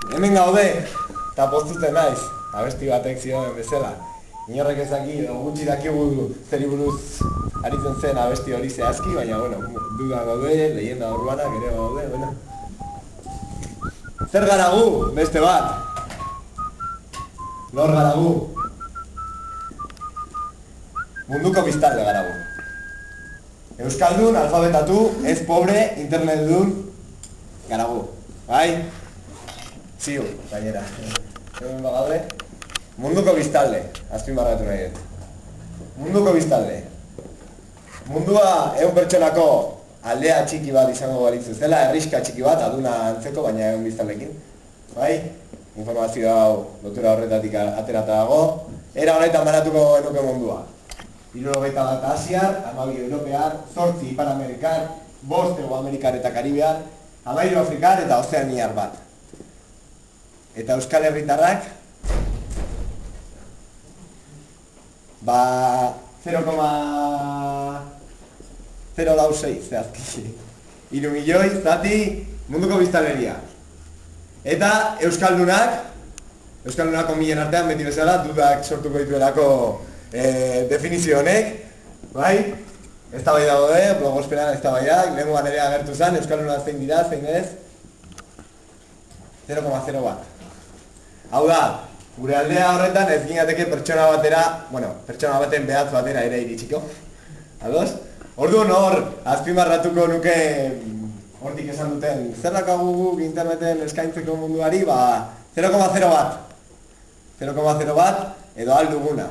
Hemen gaude, eta poztutzen naiz, abesti batek zioen bezala. Inorrek ezaki, gutxi dakigu zeri buruz aritzen zen abesti hori zehazki, baina, bueno, duda gaude, leyenda urbanak ere gaude, bueno. Zer gara gu, beste bat? Nor gara gu? Munduko biztanle gara gu. Euskaldun, alfabetatu, ez pobre, internetdun gara gu. Bai? Ziu, gainera. Hemen bagaude. Munduko biztanle, azpimarratu nahi dut. Munduko biztanle. Mundua ehun pertsonako aldea txiki bat izango balitzu zela, herriska txiki bat, aduna antzeko, baina ehun biztanlekin. Bai? Informazio hau lotura horretatik aterata dago. Era honetan banatuko genuke mundua. 71 Asiar, 12 Europear, 8 Ipar Amerikar, 5 Hego Amerikar eta Karibear, 13 Afrikar eta Ozeaniar bat. Eta Euskal Herritarrak, 0,026 zehazki. 3 milioi zati munduko biztanleria. Eta Euskaldunak onbilen artean beti bezala dudak sortuko dituelako definizio honek, bai? Eztabaida daude, blogosferan eztabaidak, lehengoan ere agertu zen, Euskaldunak zein dira, zein ez? 0,0 bat. Hau da, gure aldea horretan ez ginateke pertsona baten behatz batera ere iritsiko. Ados? Orduan hor, azpimarratuko nuke hortik esan duten, zer dakagu guk interneten eskaintzeko munduari, 0,0 bat. 0,0 bat edo alduguna.